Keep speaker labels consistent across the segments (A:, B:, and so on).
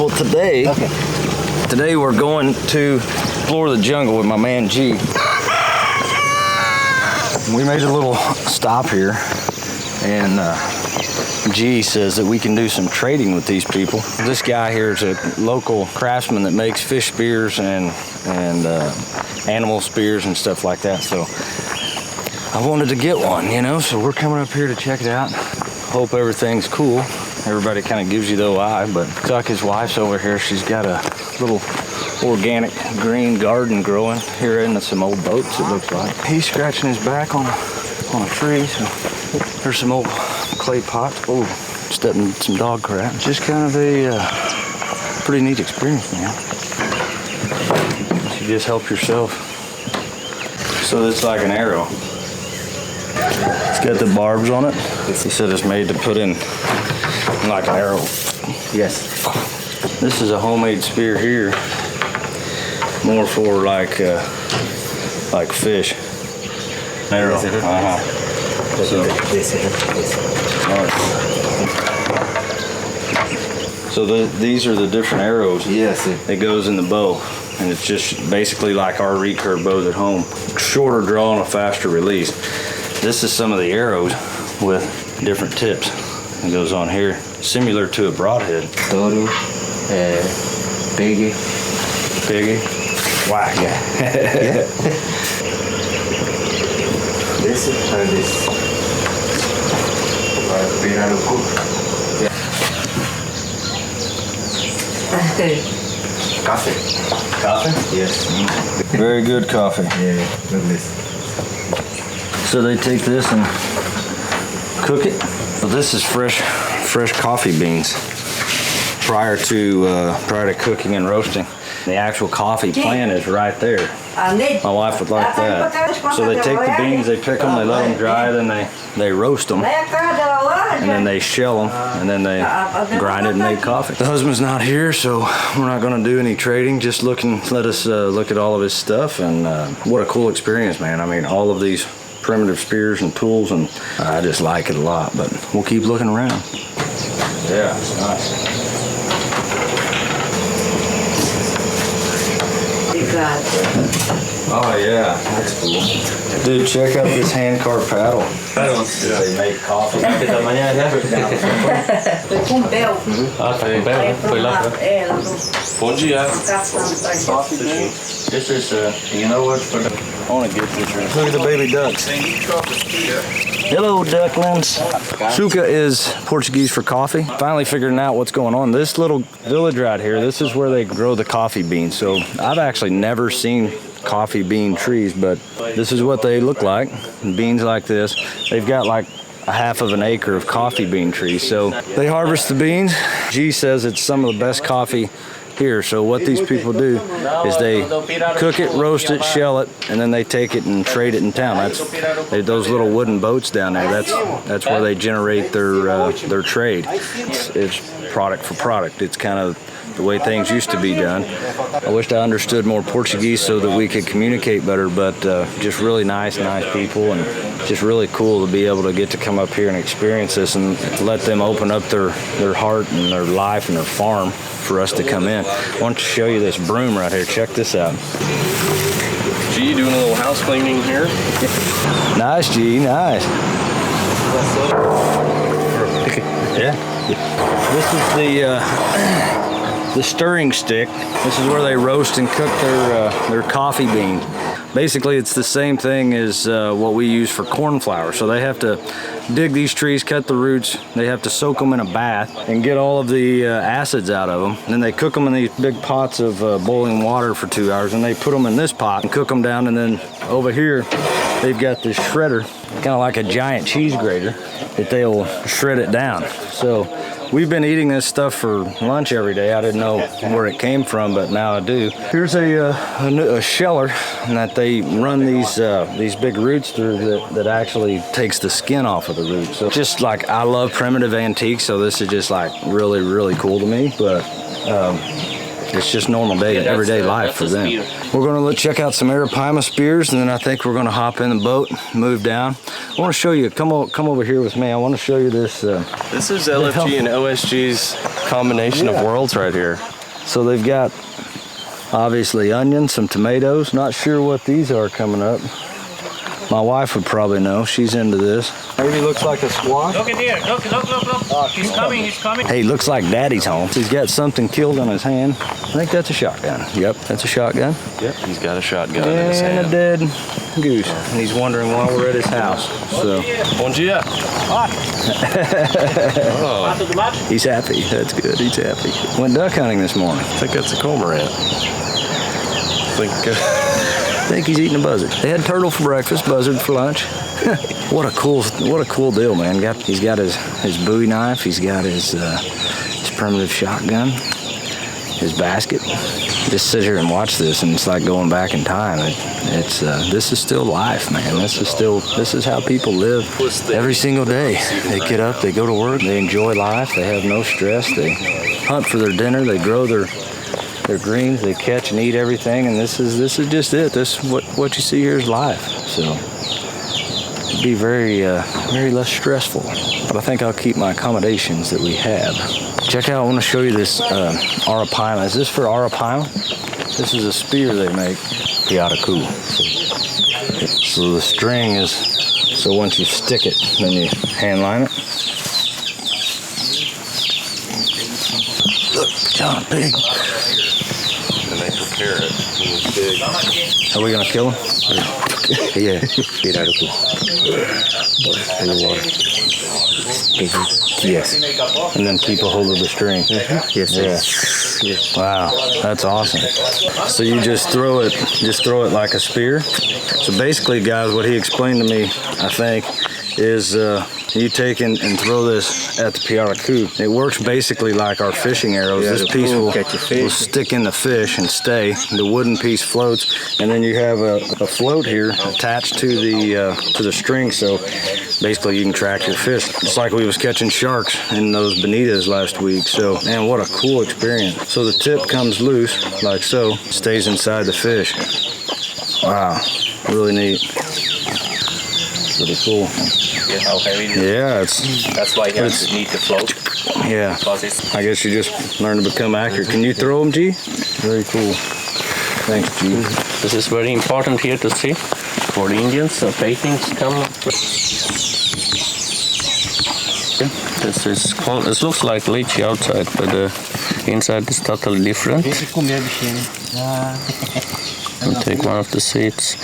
A: Well, today we're going to explore the jungle with my man G. We made a little stop here, and G says that we can do some trading with these people. This guy here is a local craftsman that makes fish spears and animal spears and stuff like that. So I wanted to get one, you know, so we're coming up here to check it out. Hope everything's cool. Everybody kind of gives you the eye, but Tuck, his wife's over here. She's got a little organic green garden growing here in some old boats, it looks like. He's scratching his back on a tree, so there's some old clay pots. Oh, stepping in some dog crap. Just kind of a pretty neat experience, man. You just help yourself. So it's like an arrow. It's got the barbs on it. He said it's made to put in like an arrow. Yes. This is a homemade spear here. More for like fish. Arrow. So these are the different arrows.
B: Yes.
A: It goes in the bow, and it's just basically like our recurve bows at home. Shorter draw and a faster release. This is some of the arrows with different tips. It goes on here, similar to a broadhead.
B: Toro, Piggy.
A: Whack.
B: Yeah. This and this. Coffee? Yes.
A: Very good coffee.
B: Yeah, look this.
A: So they take this and cook it. So this is fresh coffee beans prior to cooking and roasting. The actual coffee plant is right there. My wife would like that. So they take the beans, they pick them, they let them dry, then they roast them, and then they shell them, and then they grind it and make coffee. The husband's not here, so we're not going to do any trading. Just let us look at all of his stuff, and what a cool experience, man. I mean, all of these primitive spears and tools, and I just like it a lot. But we'll keep looking around. Yeah, it's nice. Oh yeah, that's cool. Dude, check out this hand carved paddle. They make coffee.
C: Bom dia.
A: This is, you know what? I want to get this right. Look at the baby ducks. Hello, ducklings. Suca is Portuguese for coffee. Finally figuring out what's going on. This little village right here, this is where they grow the coffee beans. So I've actually never seen coffee bean trees, but this is what they look like. Beans like this. They've got like a half of an acre of coffee bean trees. So they harvest the beans. G says it's some of the best coffee here. So what these people do is they cook it, roast it, shell it, and then they take it and trade it in town. That's those little wooden boats down there. That's where they generate their trade. It's product for product. It's kind of the way things used to be done. I wished I understood more Portuguese so that we could communicate better, but just really nice people, and just really cool to be able to get to come up here and experience this and let them open up their heart and their life and their farm for us to come in. I want to show you this broom right here. Check this out.
C: G doing a little house cleaning here.
A: Nice, G, nice. Yeah. This is the stirring stick. This is where they roast and cook their coffee beans. Basically, it's the same thing as what we use for corn flour. So they have to dig these trees, cut the roots. They have to soak them in a bath and get all of the acids out of them. And then they cook them in these big pots of boiling water for 2 hours. And they put them in this pot and cook them down. And then over here, they've got this shredder, kind of like a giant cheese grater, that they'll shred it down. So we've been eating this stuff for lunch every day. I didn't know where it came from, but now I do. Here's a sheller that they run these big roots through that actually takes the skin off of the roots. So just like, I love primitive antiques, so this is just like really, really cool to me. But It's just normal day, everyday life for them. We're gonna check out some Arapaima spears, and then I think we're gonna hop in the boat, move down. I want to show you. Come over here with me. I want to show you this.
C: This is LFG and OSG's combination of worlds right here.
A: So they've got obviously onions, some tomatoes. Not sure what these are coming up. My wife would probably know. She's into this. Maybe looks like a squash.
D: Look at here. Look. He's coming.
A: Hey, looks like Daddy's home. He's got something killed on his hand. I think that's a shotgun. Yep, that's a shotgun.
C: Yep, he's got a shotgun in his
A: And
C: hand.
A: a dead goose. And he's wondering why we're at his house. So
C: Bom dia. Oh,
A: he's happy. That's good. He's happy. Went duck hunting this morning.
C: I think that's a cormorant. I
A: think he's eating a buzzard. They had turtle for breakfast, buzzard for lunch. What a cool deal, man. He's got his Bowie knife. He's got his primitive shotgun, his basket. Just sit here and watch this, and it's like going back in time. This is still life, man. This is how people live every single day. They get up, they go to work, they enjoy life. They have no stress. They hunt for their dinner. They grow their greens, they catch and eat everything, and this is just it. This what you see here is life. So it'd be very less stressful. But I think I'll keep my accommodations that we have. Check out. I want to show you this Arapaima. Is this for Arapaima? This is a spear they make. Piaraku. So the string is so once you stick it, then you hand line it. Look, John, big.
C: And they prepare it. It's big.
A: Are we gonna kill him? Yeah. Piaraku. In the water. Yes. And then keep a hold of the string. Yes. Yeah. Wow, that's awesome. So you just throw it like a spear. So basically, guys, what he explained to me, I think, is you take and throw this at the Piaraku. It works basically like our fishing arrows. This piece will stick in the fish and stay. The wooden piece floats, and then you have a float here attached to the string. So basically, you can track your fish. It's like we was catching sharks in those bonitas last week. So, man, what a cool experience. So the tip comes loose like so, stays inside the fish. Wow, really neat. Pretty cool.
D: How heavy it is.
A: Yeah,
D: That's why you need to float.
A: yeah. I guess you just learn to become accurate. Can you throw them, G? Very cool. Thanks, G.
D: This is very important here to see for the Indians. Paintings come. This is called. It looks like lychee outside, but inside is totally different. I'll take one of the seeds.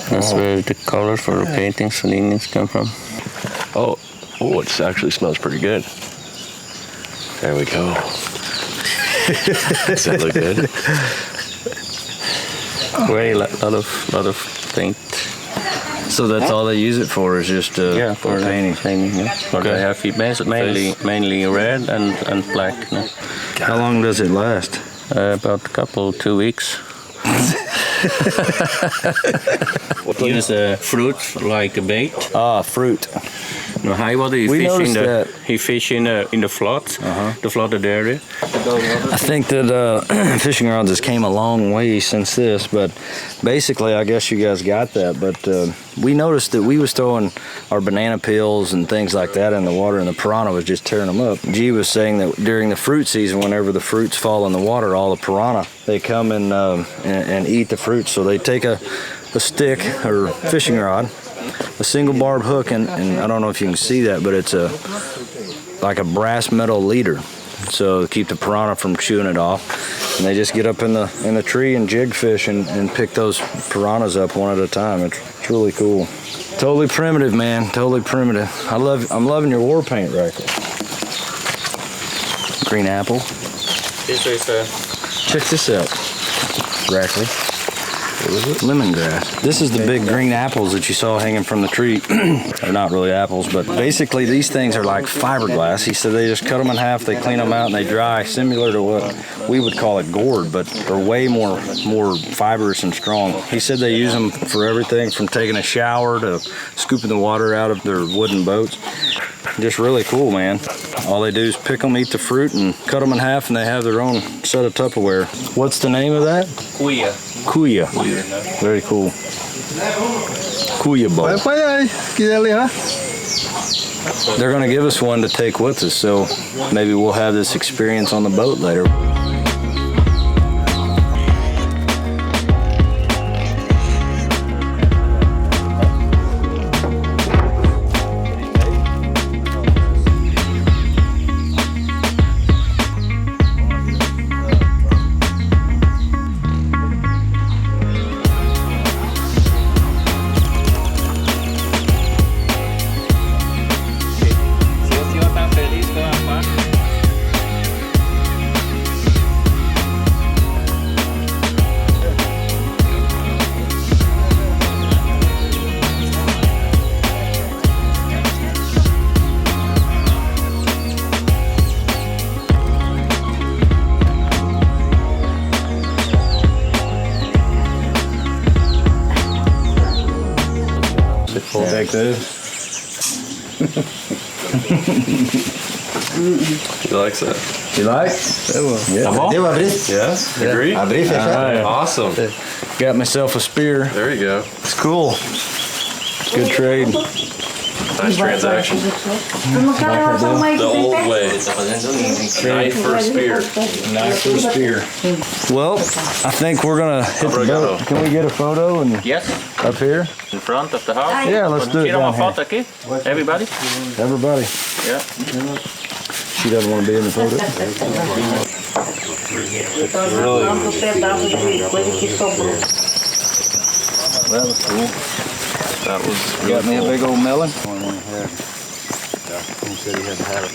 D: That's where the color for the paintings for the Indians come from.
C: Oh, it actually smells pretty good. There we go. Does that look good?
D: Very lot of paint.
A: So that's all they use it for is just
D: for
A: painting.
D: Yeah. But they have mainly red and black. No?
A: How long does it last?
D: About 2 weeks. Use fruit like a bait.
A: Ah, fruit.
D: No, he fish in the flood, the flooded area.
A: I think that fishing rods has came a long way since this, but basically I guess you guys got that. But we noticed that we was throwing our banana peels and things like that in the water, and the piranha was just tearing them up. G was saying that during the fruit season, whenever the fruits fall in the water, all the piranha, they come and eat the fruit. So they take a stick or fishing rod, a single barb hook, and I don't know if you can see that, but it's like a brass metal leader. So to keep the piranha from chewing it off, and they just get up in the tree and jig fish and pick those piranhas up one at a time. It's really cool. Totally primitive, man. Totally primitive. I'm loving your war paint, Rackle. Green apple.
D: This is
A: Check this out, Rackley. What is it? Lemongrass. This is the big green apples that you saw hanging from the tree. They're not really apples, but basically these things are like fiberglass. He said they just cut them in half, they clean them out, and they dry, similar to what we would call it gourd, but they're way more fibrous and strong. He said they use them for everything from taking a shower to scooping the water out of their wooden boats. just really cool, man. All they do is pick them, eat the fruit, and cut them in half, and they have their own set of Tupperware. What's the name of that?
D: Kuya.
A: Kuya. Very cool. Kuya bowl. They're gonna give us one to take with us, so maybe we'll have this experience on the boat later. Take this.
C: He likes that.
A: You like?
B: Det var britt.
C: Yes? Agree?
B: Ja, britt är fett.
C: Awesome.
A: Got myself a spear.
C: There you go.
A: It's cool. Good trade.
C: Nice transaction. The old way. Knife for a spear.
A: Knife for a spear. Well, I think we're gonna hit the boat. Can we get a photo and
D: Yes,
A: up here?
D: in front of the house.
A: Yeah, let's do it
D: Tira
A: down
D: uma
A: here.
D: foto aqui. Everybody.
A: Everybody.
D: Yeah.
A: She doesn't want to be in the photo. That was cool.
C: That was
A: Got me a big old melon.
B: He said he had to have it.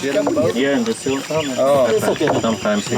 A: Get in the boat?
D: Yeah, and the silver.
A: Oh,
D: Sometimes.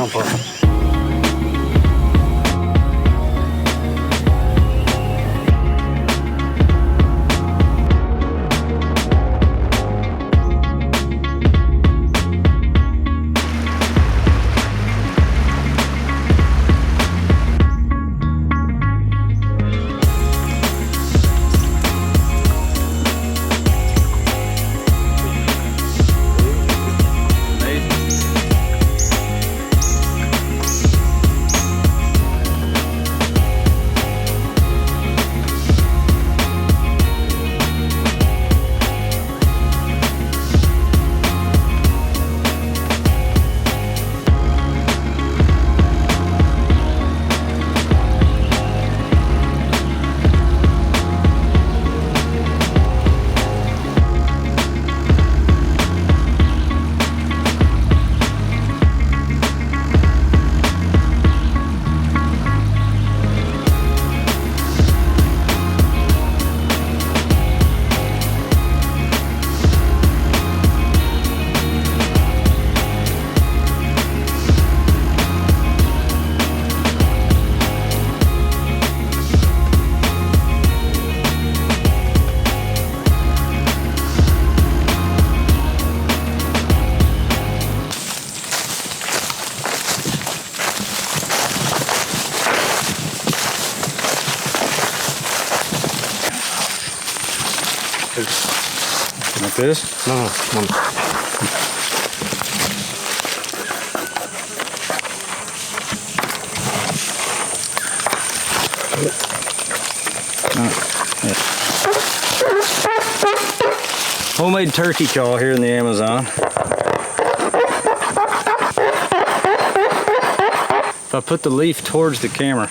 A: Like this?
B: No.
A: Homemade turkey call here in the Amazon. If I put the leaf towards the camera,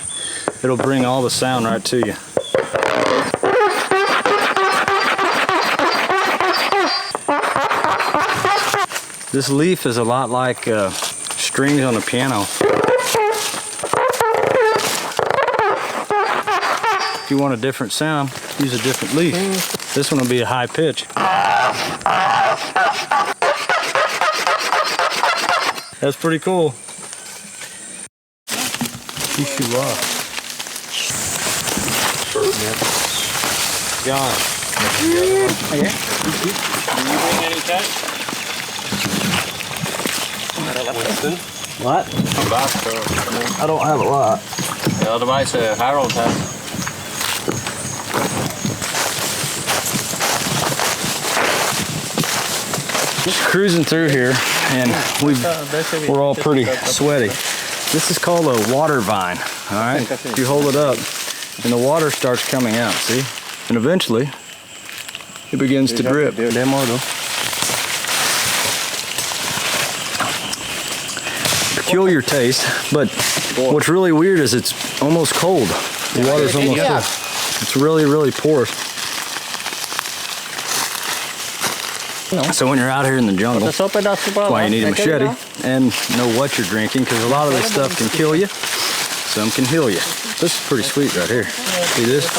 A: it'll bring all the sound right to you. This leaf is a lot like strings on a piano. If you want a different sound, use a different leaf. This one will be a high pitch. That's pretty cool. Keeps you off. John.
D: Yeah. Did you bring any cat? Winston?
A: What?
D: Tabasco.
A: I don't have a lot.
D: Yeah, otherwise, Harold has.
A: Just cruising through here, and we're all pretty sweaty. This is called a water vine, all right? You hold it up, and the water starts coming out, see? And eventually, it begins to drip. Peculiar taste, but what's really weird is it's almost cold. The water's almost cold. It's really, really porous. So when you're out here in the jungle, that's why you need a machete and know what you're drinking, because a lot of this stuff can kill you, some can heal you. This is pretty sweet right here. See this?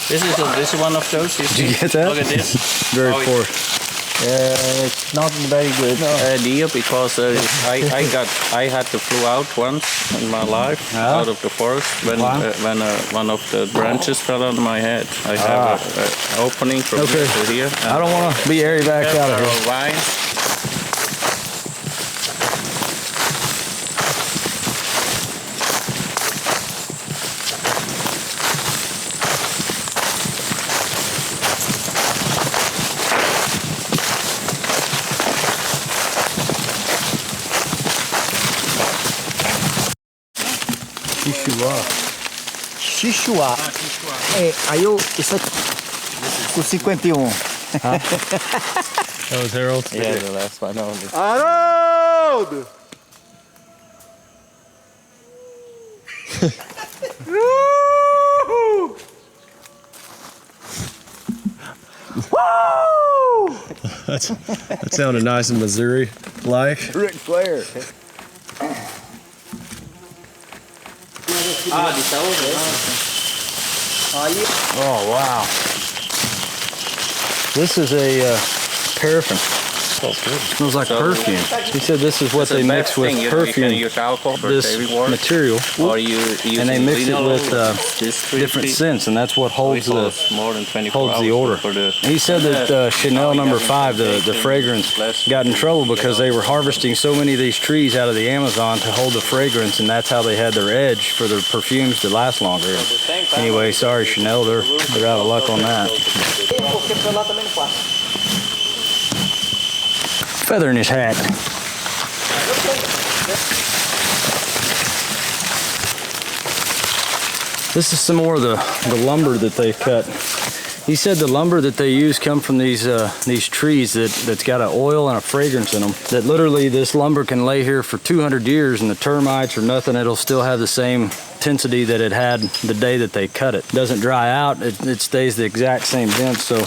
D: This is one of those.
A: Did you get that?
D: Look at this.
A: Very porous.
B: It's not very good.
D: Deer, because I had to flew out once in my life out of the forest when one of the branches fell on my head. I have an opening from here to here.
A: I don't want to be airy back out of here.
D: Wine.
B: Xixuá. Aí eu. Isso aqui. O 51.
A: That was Harold?
D: Yeah, the last one only.
B: Harold!
C: That sounded nice and Missouri-like.
B: Ric Flair.
A: Oh, wow. This is a paraffin.
C: Smells good.
A: Smells like perfume. He said this is what they mix with perfume,
D: You can use alcohol for
A: this
D: shaving water,
A: material,
D: or you
A: and they mix it with different scents, and that's what holds the odor. He said that Chanel No. 5, the fragrance, got in trouble because they were harvesting so many of these trees out of the Amazon to hold the fragrance, and that's how they had their edge for their perfumes to last longer. Anyway, sorry Chanel, they're out of luck on that. Feather in his hat. This is some more of the lumber that they cut. He said the lumber that they use come from these trees that's got an oil and a fragrance in them. That literally this lumber can lay here for 200 years and the termites or nothing, it'll still have the same intensity that it had the day that they cut it. It doesn't dry out, it stays the exact same dent. So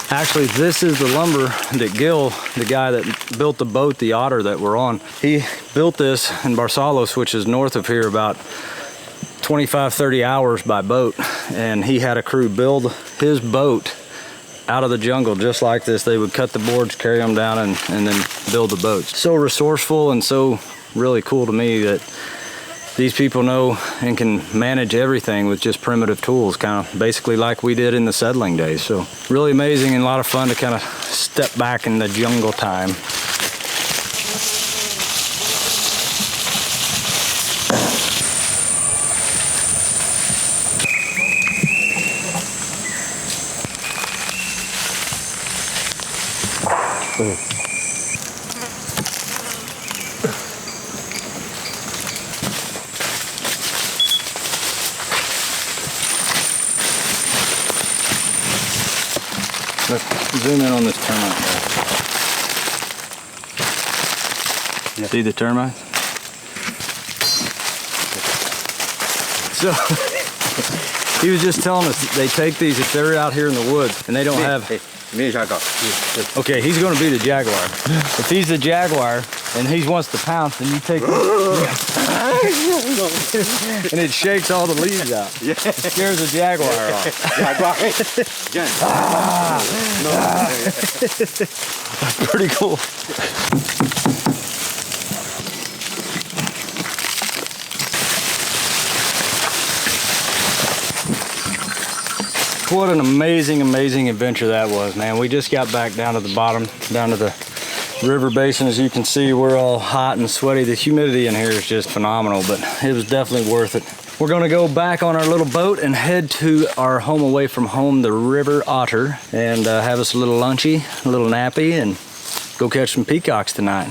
A: actually this is the lumber that Gil, the guy that built the boat, the Otter that we're on, he built this in Barsalos, which is north of here, about 25-30 hours by boat, and he had a crew build his boat out of the jungle just like this. They would cut the boards, carry them down, and then build the boats. So resourceful and so really cool to me that these people know and can manage everything with just primitive tools, kind of basically like we did in the settling days. So really amazing and a lot of fun to kind of step back in the jungle time. Let's zoom in on this termite. Yeah. See the termites? So he was just telling us that they take these if they're out here in the woods and they don't have. Okay, he's going to be the jaguar. If he's the jaguar and he wants to pounce, then you take and it shakes all the leaves out. Yeah. It scares the jaguar off. That's pretty cool. What an amazing, amazing adventure that was, man. We just got back down to the bottom, down to the river basin. As you can see, we're all hot and sweaty. The humidity in here is just phenomenal, but it was definitely worth it. We're gonna go back on our little boat and head to our home away from home, the River Otter, and have us a little lunchy, a little nappy, and go catch some peacocks tonight.